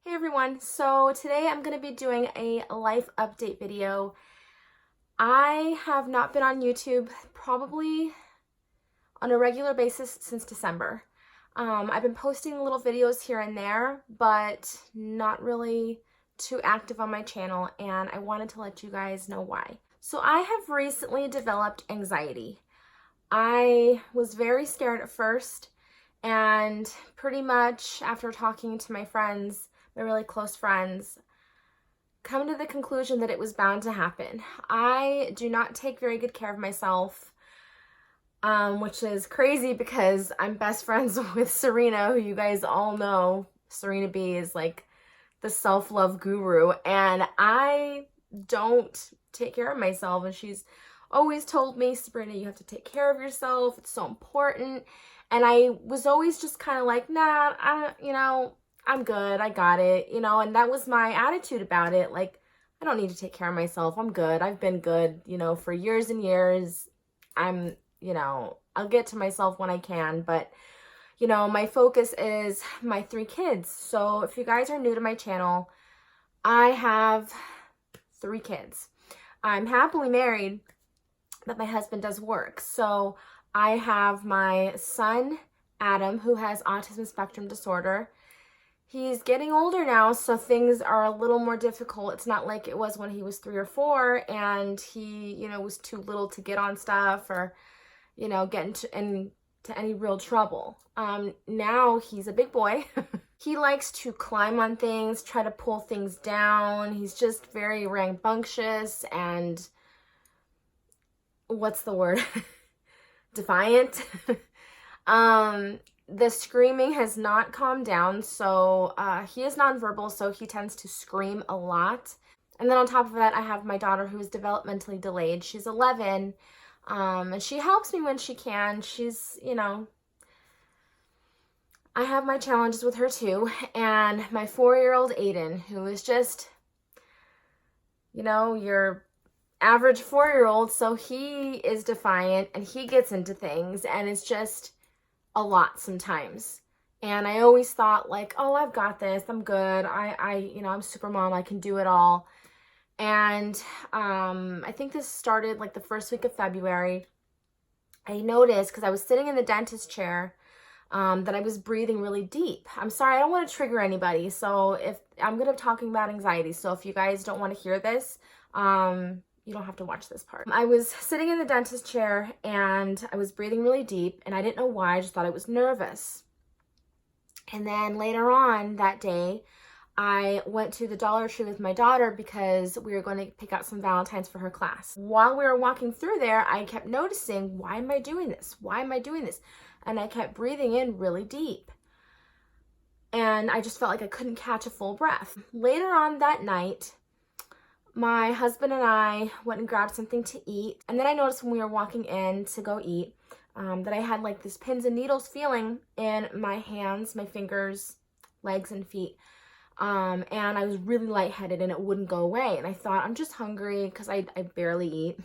Hey everyone, so today I'm going to be doing a life update video. I have not been on YouTube probably on a regular basis since December. I've been posting little videos here and there, but not really too active on my channel, and I wanted to let you guys know why. So I have recently developed anxiety. I was very scared at first, and pretty much after talking to my friends, my really close friends, come to the conclusion that it was bound to happen. I do not take very good care of myself, which is crazy because I'm best friends with Sabrina, who you guys all know. Serena B is like the self-love guru, and I don't take care of myself, and she's always told me, Sabrina, you have to take care of yourself. It's so important. And I was always just kind of like, nah, I'm good. I got it, and that was my attitude about it. Like, I don't need to take care of myself. I'm good. I've been good, for years and years. I'll get to myself when I can, but my focus is my 3 kids. So if you guys are new to my channel, I have 3 kids. I'm happily married, but my husband does work. So I have my son, Adam, who has autism spectrum disorder. He's getting older now, so things are a little more difficult. It's not like it was when he was 3 or 4 and he, was too little to get on stuff or, get into any real trouble. Now he's a big boy. He likes to climb on things, try to pull things down. He's just very rambunctious and, what's the word? Defiant. The screaming has not calmed down, so he is nonverbal, so he tends to scream a lot. And then on top of that, I have my daughter who is developmentally delayed. She's 11, and she helps me when she can. She's, I have my challenges with her too. And my 4-year-old Aiden, who is just, your average 4-year-old, so he is defiant and he gets into things, and it's just a lot sometimes. And I always thought like, oh, I've got this, I'm good, I'm super mom, I can do it all. And I think this started like the first week of February. I noticed, because I was sitting in the dentist chair, that I was breathing really deep. I'm sorry, I don't want to trigger anybody, so if I'm gonna be talking about anxiety, so if you guys don't want to hear this, you don't have to watch this part. I was sitting in the dentist chair and I was breathing really deep, and I didn't know why. I just thought I was nervous. And then later on that day, I went to the Dollar Tree with my daughter because we were going to pick out some Valentines for her class. While we were walking through there, I kept noticing, why am I doing this? Why am I doing this? And I kept breathing in really deep. And I just felt like I couldn't catch a full breath. Later on that night, my husband and I went and grabbed something to eat. And then I noticed when we were walking in to go eat, that I had like this pins and needles feeling in my hands, my fingers, legs, and feet. And I was really lightheaded and it wouldn't go away. And I thought, I'm just hungry because I barely eat.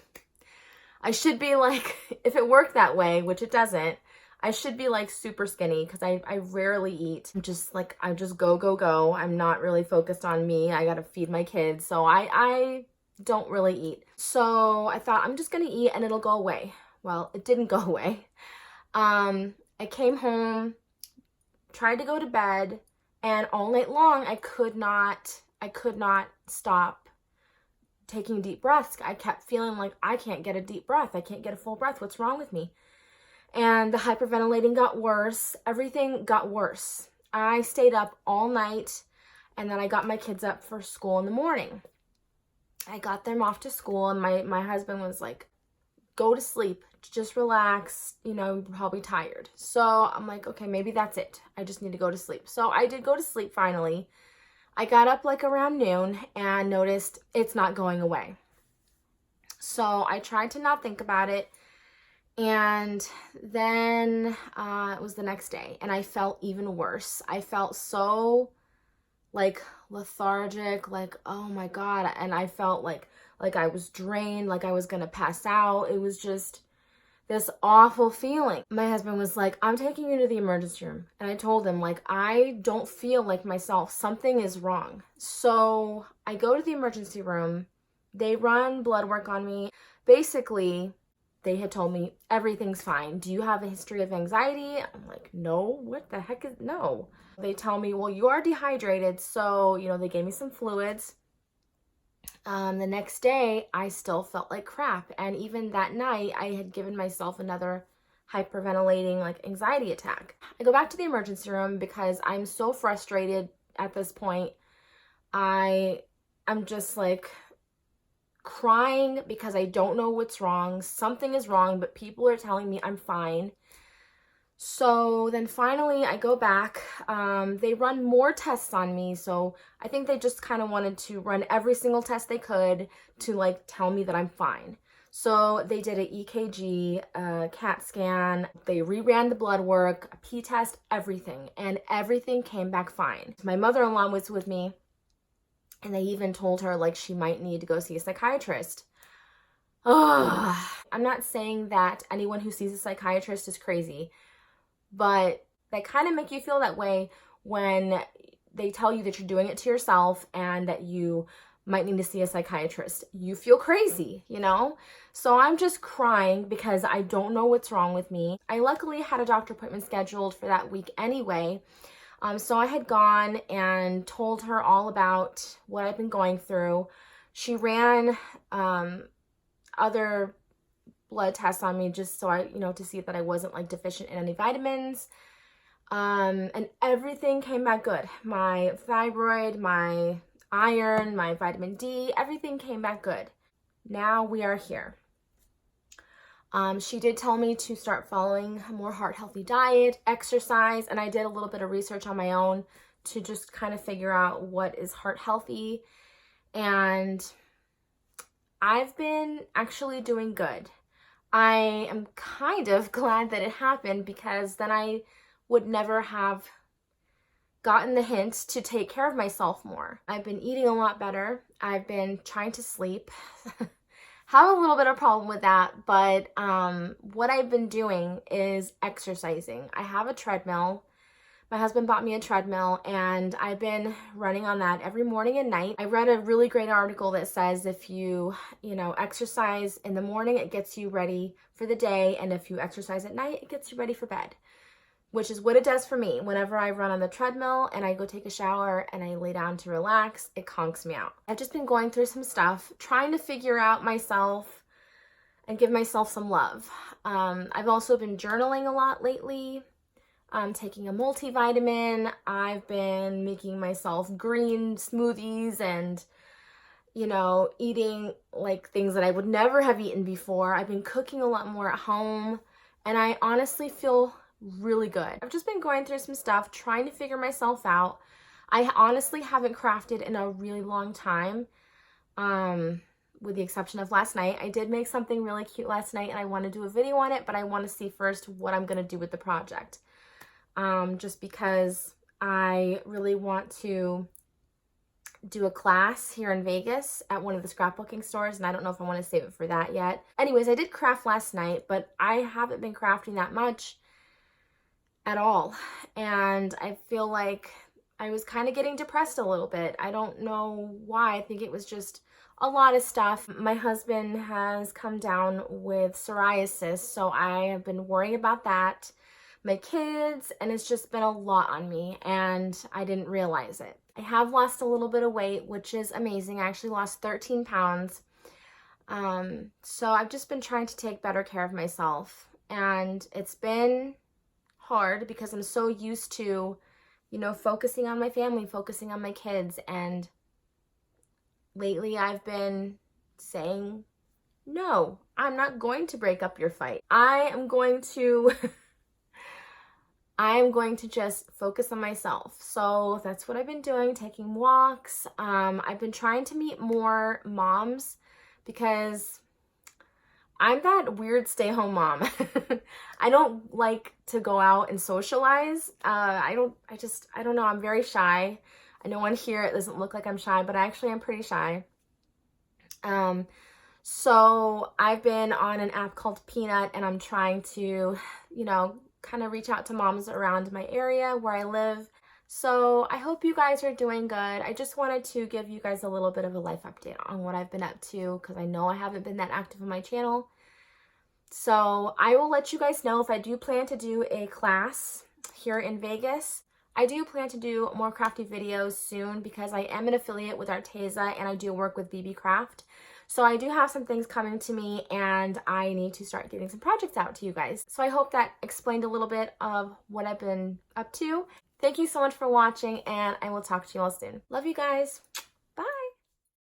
I should be like, if it worked that way, which it doesn't, I should be like super skinny because I rarely eat. I'm just like, I just go. I'm not really focused on me. I gotta feed my kids. So I don't really eat. So I thought, I'm just gonna eat and it'll go away. Well, it didn't go away. I came home, tried to go to bed, and all night long I could not stop taking deep breaths. I kept feeling like I can't get a deep breath. I can't get a full breath. What's wrong with me? And the hyperventilating got worse. Everything got worse. I stayed up all night, and then I got my kids up for school in the morning. I got them off to school, and my husband was like, go to sleep, just relax, you're probably tired. So I'm like, okay, maybe that's it. I just need to go to sleep. So I did go to sleep finally. I got up like around noon and noticed it's not going away. So I tried to not think about it. And then it was the next day, and I felt even worse. I felt so like lethargic, like, oh my God. And I felt like I was drained, like I was gonna pass out. It was just, this awful feeling. My husband was like, I'm taking you to the emergency room. And I told him, like, I don't feel like myself. Something is wrong. So I go to the emergency room. They run blood work on me. Basically, they had told me everything's fine. Do you have a history of anxiety? I'm like, no. What the heck is no? They tell me, well, you are dehydrated. So, you know, they gave me some fluids. The next day, I still felt like crap. And even that night, I had given myself another hyperventilating, like, anxiety attack. I go back to the emergency room because I'm so frustrated at this point. I'm just like crying because I don't know what's wrong. Something is wrong, but people are telling me I'm fine. So then finally I go back. They run more tests on me. So I think they just kind of wanted to run every single test they could to like tell me that I'm fine. So they did an EKG, a CAT scan, they reran the blood work, a P test, everything. And everything came back fine. My mother-in-law was with me and they even told her like she might need to go see a psychiatrist. Ugh. I'm not saying that anyone who sees a psychiatrist is crazy, but they kind of make you feel that way when they tell you that you're doing it to yourself and that you might need to see a psychiatrist. You feel crazy, you know? So I'm just crying because I don't know what's wrong with me. I luckily had a doctor appointment scheduled for that week anyway. So I had gone and told her all about what I've been going through. She ran other blood tests on me just so I, you know, to see that I wasn't like deficient in any vitamins. And everything came back good. My thyroid, my iron, my vitamin D, everything came back good. Now we are here. She did tell me to start following a more heart-healthy diet, exercise, and I did a little bit of research on my own to just kind of figure out what is heart-healthy. And I've been actually doing good. I am kind of glad that it happened because then I would never have gotten the hint to take care of myself more. I've been eating a lot better. I've been trying to sleep. Have a little bit of problem with that, but what I've been doing is exercising. I have a treadmill. My husband bought me a treadmill and I've been running on that every morning and night. I read a really great article that says if you exercise in the morning, it gets you ready for the day, and if you exercise at night, it gets you ready for bed, which is what it does for me. Whenever I run on the treadmill and I go take a shower and I lay down to relax, it conks me out. I've just been going through some stuff, trying to figure out myself and give myself some love. I've also been journaling a lot lately. I'm taking a multivitamin. I've been making myself green smoothies and, eating like things that I would never have eaten before. I've been cooking a lot more at home and I honestly feel really good. I've just been going through some stuff, trying to figure myself out. I honestly haven't crafted in a really long time, with the exception of last night. I did make something really cute last night and I want to do a video on it, but I want to see first what I'm going to do with the project. Just because I really want to do a class here in Vegas at one of the scrapbooking stores, and I don't know if I want to save it for that yet. Anyways, I did craft last night, but I haven't been crafting that much at all, and I feel like I was kind of getting depressed a little bit. I don't know why. I think it was just a lot of stuff. My husband has come down with psoriasis, so I have been worrying about that. My kids, and it's just been a lot on me and I didn't realize it. I have lost a little bit of weight, which is amazing. I actually lost 13 pounds. So I've just been trying to take better care of myself, and it's been hard because I'm so used to, focusing on my family, focusing on my kids, and lately I've been saying, no, I'm not going to break up your fight. I am going to just focus on myself. So that's what I've been doing, taking walks. I've been trying to meet more moms because I'm that weird stay-home mom. I don't like to go out and socialize. I don't know. I'm very shy. I know on here it doesn't look like I'm shy, but I actually am pretty shy. So I've been on an app called Peanut, and I'm trying to, kind of reach out to moms around my area where I live. So I hope you guys are doing good. I just wanted to give you guys a little bit of a life update on what I've been up to, because I know I haven't been that active on my channel. So I will let you guys know if I do plan to do a class here in Vegas. I do plan to do more crafty videos soon because I am an affiliate with Arteza and I do work with BB Craft. So I do have some things coming to me and I need to start getting some projects out to you guys. So I hope that explained a little bit of what I've been up to. Thank you so much for watching, and I will talk to you all soon. Love you guys.